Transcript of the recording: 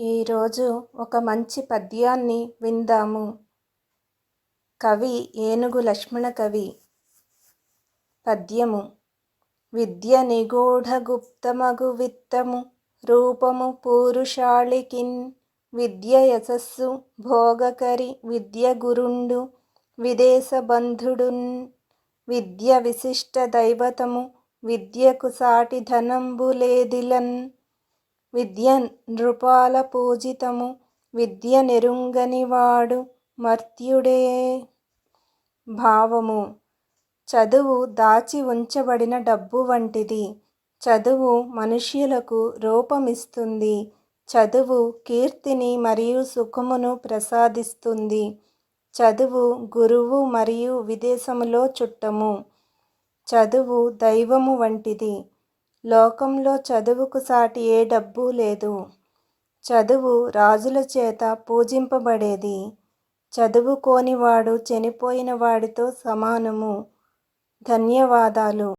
ఈరోజు ఒక మంచి పద్యాన్ని విందాము. కవి ఏనుగు లక్ష్మణ కవి. పద్యము. విద్య నిగూఢ గుప్తమగు విత్తము రూపము పూరుషాళికిన్ విద్య యశస్సు భోగకరి విద్య గురుండు విదేశ బంధుడున్ విద్య విశిష్ట దైవతము విద్యకు సాటి ధనంబు లేదిలన్ విద్య నృపాల పూజితము విద్య నెరుంగనివాడు మర్త్యుడే. భావము. చదువు దాచి ఉంచబడిన డబ్బు వంటిది. చదువు మనుష్యులకు రూపమిస్తుంది. చదువు కీర్తిని మరియు సుఖమును ప్రసాదిస్తుంది. చదువు గురువు మరియు విదేశములో చుట్టము. చదువు దైవము వంటిది. లోకంలో చదువుకు సాటి ఏ డబ్బు లేదు. చదువు రాజుల చేత పూజింపబడేది. చదువుకోనివాడు చనిపోయిన వాడితో సమానము. ధన్యవాదాలు.